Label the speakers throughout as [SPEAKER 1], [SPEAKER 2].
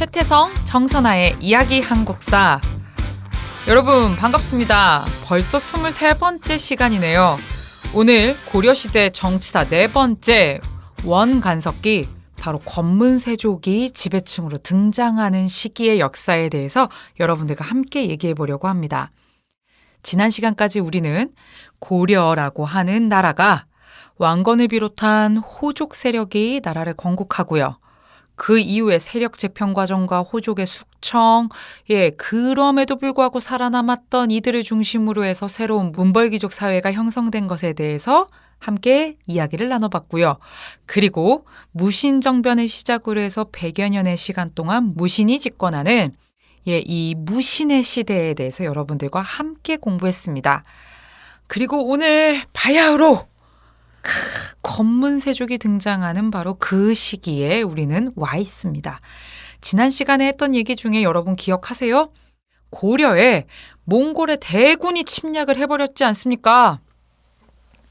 [SPEAKER 1] 최태성, 정선아의 이야기 한국사. 여러분 반갑습니다. 벌써 23번째 시간이네요. 오늘 고려시대 정치사 네 번째 원간섭기, 바로 권문세족이 지배층으로 등장하는 시기의 역사에 대해서 여러분들과 함께 얘기해 보려고 합니다. 지난 시간까지 우리는 고려라고 하는 나라가 왕건을 비롯한 호족 세력이 나라를 건국하고요. 그 이후에 세력 재편 과정과 호족의 숙청, 그럼에도 불구하고 살아남았던 이들을 중심으로 해서 새로운 문벌귀족 사회가 형성된 것에 대해서 함께 이야기를 나눠봤고요. 그리고 무신정변을 시작으로 해서 100여 년의 시간 동안 무신이 집권하는 이 무신의 시대에 대해서 여러분들과 함께 공부했습니다. 그리고 오늘 바야흐로 권문세족이 등장하는 바로 그 시기에 우리는 와 있습니다. 지난 시간에 했던 얘기 중에 여러분 기억하세요? 고려에 몽골의 대군이 침략을 해버렸지 않습니까?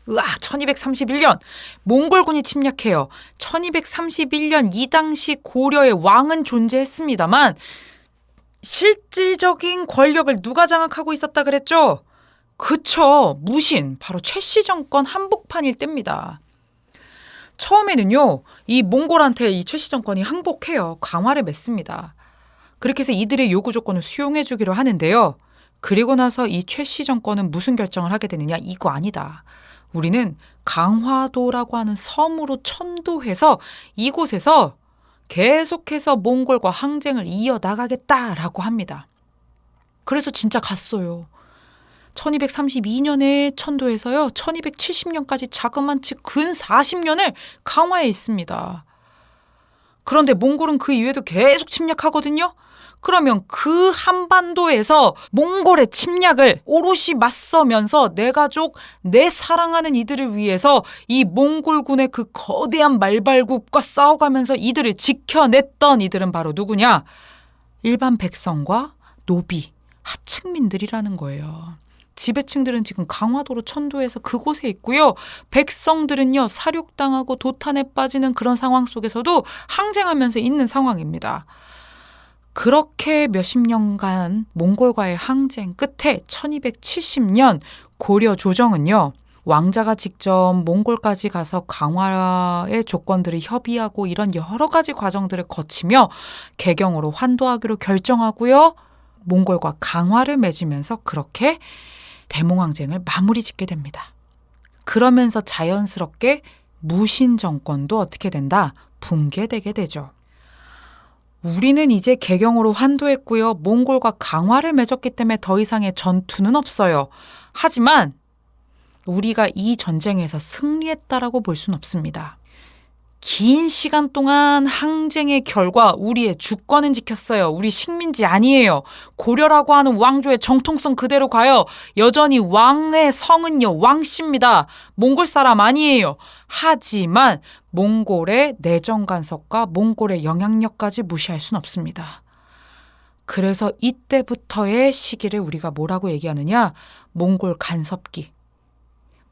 [SPEAKER 1] 1231년 몽골군이 침략해요. 1231년 이 당시 고려의 왕은 존재했습니다만 실질적인 권력을 누가 장악하고 있었다 그랬죠? 그쵸, 무신, 바로 최씨 정권 한복판일 때입니다. 처음에는요, 이 몽골한테 이 최씨 정권이 항복해요. 강화를 맺습니다. 그렇게 해서 이들의 요구 조건을 수용해 주기로 하는데요. 그리고 나서 이 최씨 정권은 무슨 결정을 하게 되느냐? 이거 아니다. 우리는 강화도라고 하는 섬으로 천도해서 이곳에서 계속해서 몽골과 항쟁을 이어나가겠다라고 합니다. 그래서 진짜 갔어요. 1232년에 천도해서요. 1270년까지 자그만치 근 40년을 강화해 있습니다. 그런데 몽골은 그 이후에도 계속 침략하거든요. 그러면 그 한반도에서 몽골의 침략을 오롯이 맞서면서 내 가족, 내 사랑하는 이들을 위해서 이 몽골군의 그 거대한 말발굽과 싸워가면서 이들을 지켜냈던 이들은 바로 누구냐? 일반 백성과 노비, 하층민들이라는 거예요. 지배층들은 지금 강화도로 천도해서 그곳에 있고요. 백성들은요, 사륙당하고 도탄에 빠지는 그런 상황 속에서도 항쟁하면서 있는 상황입니다. 그렇게 몇십 년간 몽골과의 항쟁 끝에 1270년 고려 조정은요, 왕자가 직접 몽골까지 가서 강화의 조건들을 협의하고 이런 여러 가지 과정들을 거치며 개경으로 환도하기로 결정하고요. 몽골과 강화를 맺으면서 그렇게 대몽항쟁을 마무리 짓게 됩니다. 그러면서 자연스럽게 무신 정권도 어떻게 된다? 붕괴되게 되죠. 우리는 이제 개경으로 환도했고요. 몽골과 강화를 맺었기 때문에 더 이상의 전투는 없어요. 하지만 우리가 이 전쟁에서 승리했다라고 볼 수는 없습니다. 긴 시간 동안 항쟁의 결과 우리의 주권은 지켰어요. 우리 식민지 아니에요. 고려라고 하는 왕조의 정통성 그대로 가요. 여전히 왕의 성은요, 왕씨입니다. 몽골 사람 아니에요. 하지만 몽골의 내정 간섭과 몽골의 영향력까지 무시할 수는 없습니다. 그래서 이때부터의 시기를 우리가 뭐라고 얘기하느냐? 몽골 간섭기.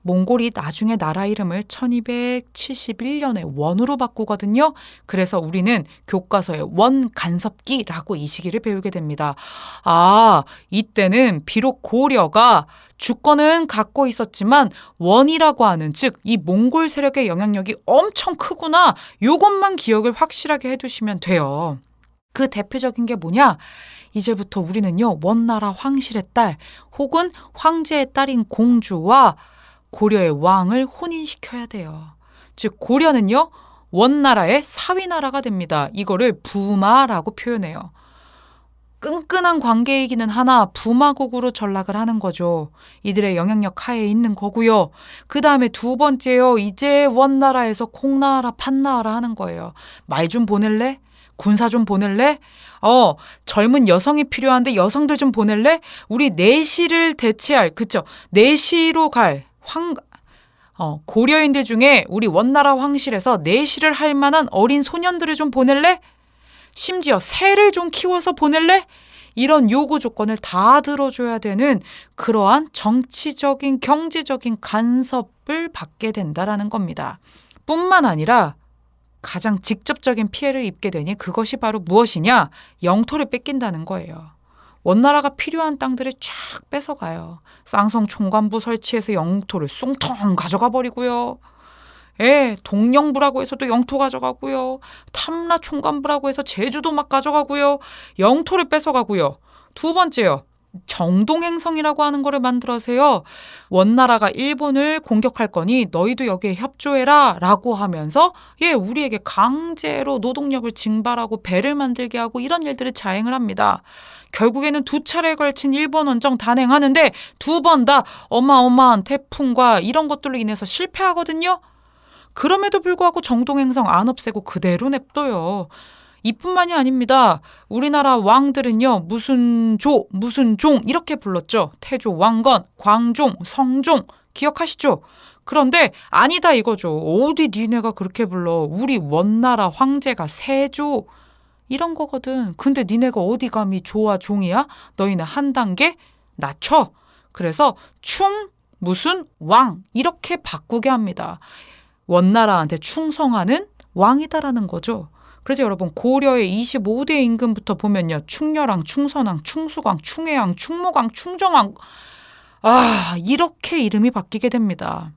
[SPEAKER 1] 몽골이 나중에 나라 이름을 1271년에 원으로 바꾸거든요. 그래서 우리는 교과서에 원간섭기라고 이 시기를 배우게 됩니다. 이때는 비록 고려가 주권은 갖고 있었지만 원이라고 하는, 즉 이 몽골 세력의 영향력이 엄청 크구나. 이것만 기억을 확실하게 해두시면 돼요. 그 대표적인 게 뭐냐? 이제부터 우리는요, 원나라 황실의 딸 혹은 황제의 딸인 공주와 고려의 왕을 혼인시켜야 돼요. 즉 고려는요, 원나라의 사위나라가 됩니다. 이거를 부마라고 표현해요. 끈끈한 관계이기는 하나 부마국으로 전락을 하는 거죠. 이들의 영향력 하에 있는 거고요. 그 다음에 두 번째요, 이제 원나라에서 콩나라 판나라 하는 거예요. 말 좀 보낼래? 군사 좀 보낼래? 젊은 여성이 필요한데 여성들 좀 보낼래? 우리 내시를 대체할, 그쵸? 내시로 갈 고려인들 중에 우리 원나라 황실에서 내시를 할 만한 어린 소년들을 좀 보낼래? 심지어 새를 좀 키워서 보낼래? 이런 요구 조건을 다 들어줘야 되는 그러한 정치적인, 경제적인 간섭을 받게 된다라는 겁니다. 뿐만 아니라 가장 직접적인 피해를 입게 되니 그것이 바로 무엇이냐? 영토를 뺏긴다는 거예요. 원나라가 필요한 땅들을 쫙 뺏어가요. 쌍성 총관부 설치해서 영토를 숭텅 가져가 버리고요. 동령부라고 해서 또 영토 가져가고요. 탐라 총관부라고 해서 제주도 막 가져가고요. 영토를 뺏어가고요. 두 번째요. 정동행성이라고 하는 거를 만들어서요. 원나라가 일본을 공격할 거니 너희도 여기에 협조해라 라고 하면서 우리에게 강제로 노동력을 징발하고 배를 만들게 하고 이런 일들을 자행을 합니다. 결국에는 2차례에 걸친 일본 원정 단행하는데 2번 다 어마어마한 태풍과 이런 것들로 인해서 실패하거든요. 그럼에도 불구하고 정동행성 안 없애고 그대로 냅둬요. 이뿐만이 아닙니다. 우리나라 왕들은요. 무슨 조, 무슨 종 이렇게 불렀죠. 태조, 왕건, 광종, 성종 기억하시죠? 그런데 아니다 이거죠. 어디 니네가 그렇게 불러. 우리 원나라 황제가 세조 이런 거거든. 근데 니네가 어디 감히 조와 종이야? 너희는 한 단계 낮춰. 그래서 충, 무슨 왕 이렇게 바꾸게 합니다. 원나라한테 충성하는 왕이다라는 거죠. 그래서 여러분 고려의 25대 임금부터 보면요. 충렬왕, 충선왕, 충수광, 충해왕, 충무광, 충정왕 이렇게 이름이 바뀌게 됩니다.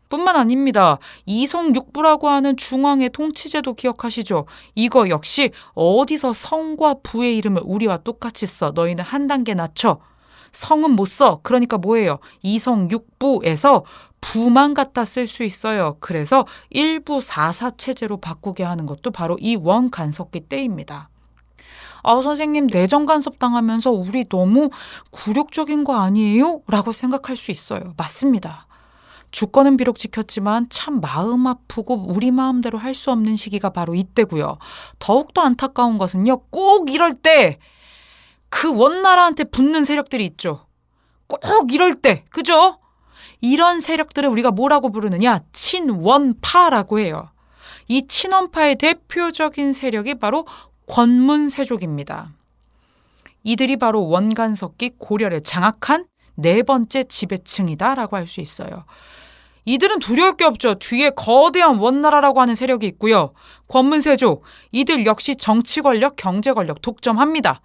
[SPEAKER 1] 뿐만 아닙니다. 이성육부라고 하는 중앙의 통치제도 기억하시죠? 이거 역시 어디서 성과 부의 이름을 우리와 똑같이 써. 너희는 한 단계 낮춰. 성은 못 써. 그러니까 뭐예요? 이성육부에서 부만 갖다 쓸 수 있어요. 그래서 일부 사사체제로 바꾸게 하는 것도 바로 이 원간섭기 때입니다. 선생님 내정 간섭 당하면서 우리 너무 굴욕적인 거 아니에요? 라고 생각할 수 있어요. 맞습니다. 주권은 비록 지켰지만 참 마음 아프고 우리 마음대로 할 수 없는 시기가 바로 이때고요. 더욱더 안타까운 것은요. 꼭 이럴 때 그 원나라한테 붙는 세력들이 있죠. 꼭 이럴 때, 그죠? 이런 세력들을 우리가 뭐라고 부르느냐? 친원파라고 해요. 이 친원파의 대표적인 세력이 바로 권문세족입니다. 이들이 바로 원간섭기 고려를 장악한 4번째 지배층이다라고 할 수 있어요. 이들은 두려울 게 없죠. 뒤에 거대한 원나라라고 하는 세력이 있고요. 권문세족, 이들 역시 정치 권력, 경제 권력 독점합니다.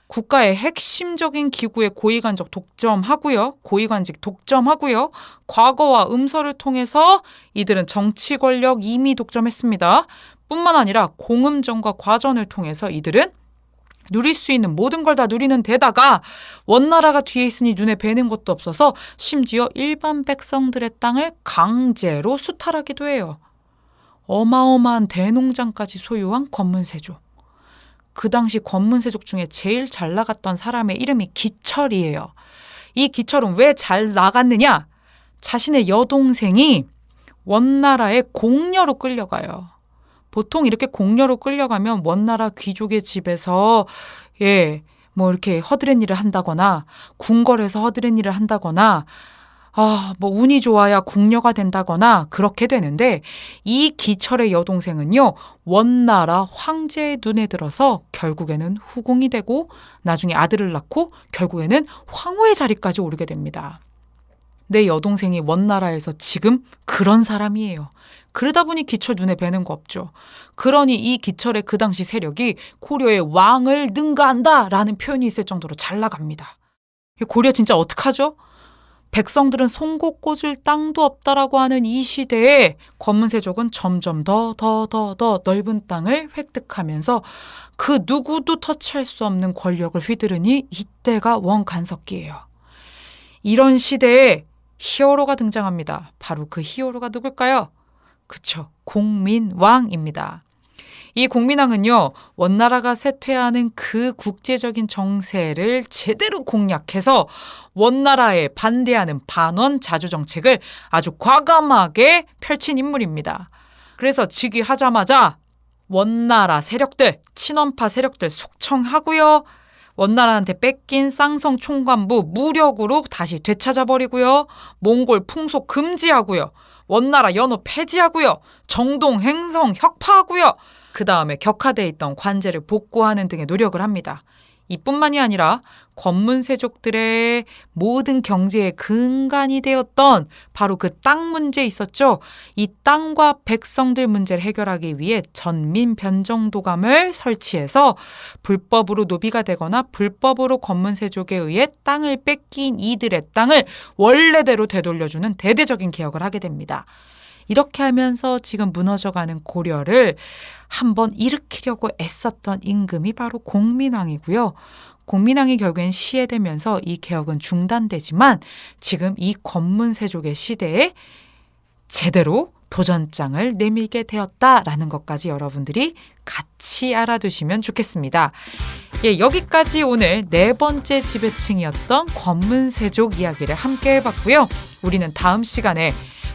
[SPEAKER 1] 국가의 핵심적인 기구의 고위관직 독점하고요. 고위관직 독점하고요. 과거와 음서를 통해서 이들은 정치 권력 이미 독점했습니다. 뿐만 아니라 공음전과 과전을 통해서 이들은 누릴 수 있는 모든 걸 다 누리는 데다가 원나라가 뒤에 있으니 눈에 뵈는 것도 없어서 심지어 일반 백성들의 땅을 강제로 수탈하기도 해요. 어마어마한 대농장까지 소유한 권문세족. 그 당시 권문세족 중에 제일 잘 나갔던 사람의 이름이 기철이에요. 이 기철은 왜 잘 나갔느냐? 자신의 여동생이 원나라의 공녀로 끌려가요. 보통 이렇게 공녀로 끌려가면 원나라 귀족의 집에서 이렇게 허드렛 일을 한다거나 궁궐에서 허드렛 일을 한다거나 운이 좋아야 궁녀가 된다거나 그렇게 되는데 이 기철의 여동생은요. 원나라 황제의 눈에 들어서 결국에는 후궁이 되고 나중에 아들을 낳고 결국에는 황후의 자리까지 오르게 됩니다. 내 여동생이 원나라에서 지금 그런 사람이에요. 그러다 보니 기철 눈에 뵈는 거 없죠. 그러니 이 기철의 그 당시 세력이 고려의 왕을 능가한다라는 표현이 있을 정도로 잘 나갑니다. 고려 진짜 어떡하죠? 백성들은 송곳 꽂을 땅도 없다라고 하는 이 시대에 권문세족은 점점 더 넓은 땅을 획득하면서 그 누구도 터치할 수 없는 권력을 휘두르니 이때가 원간섭기예요. 이런 시대에 히어로가 등장합니다. 바로 그 히어로가 누굴까요? 그쵸, 공민왕입니다. 이 공민왕은요. 원나라가 쇠퇴하는 그 국제적인 정세를 제대로 공략해서 원나라에 반대하는 반원 자주 정책을 아주 과감하게 펼친 인물입니다. 그래서 즉위하자마자 원나라 세력들, 친원파 세력들 숙청하고요. 원나라한테 뺏긴 쌍성 총관부 무력으로 다시 되찾아버리고요. 몽골 풍속 금지하고요. 원나라 연호 폐지하고요. 정동 행성 혁파하고요. 그 다음에 격화돼 있던 관제를 복구하는 등의 노력을 합니다. 이뿐만이 아니라 권문세족들의 모든 경제의 근간이 되었던 바로 그 땅 문제 있었죠. 이 땅과 백성들 문제를 해결하기 위해 전민변정도감을 설치해서 불법으로 노비가 되거나 불법으로 권문세족에 의해 땅을 뺏긴 이들의 땅을 원래대로 되돌려주는 대대적인 개혁을 하게 됩니다. 이렇게 하면서 지금 무너져가는 고려를 한번 일으키려고 애썼던 임금이 바로 공민왕이고요. 공민왕이 결국엔 시해되면서 이 개혁은 중단되지만 지금 이 권문세족의 시대에 제대로 도전장을 내밀게 되었다라는 것까지 여러분들이 같이 알아두시면 좋겠습니다. 예, 여기까지 오늘 네 번째 지배층이었던 권문세족 이야기를 함께 해봤고요. 우리는 다음 시간에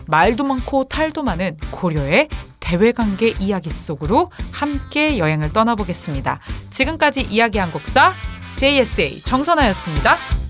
[SPEAKER 1] 말도 많고 탈도 많은 고려의 대외관계 이야기 속으로 함께 여행을 떠나보겠습니다. 지금까지 이야기 한국사 JSA 정선아였습니다.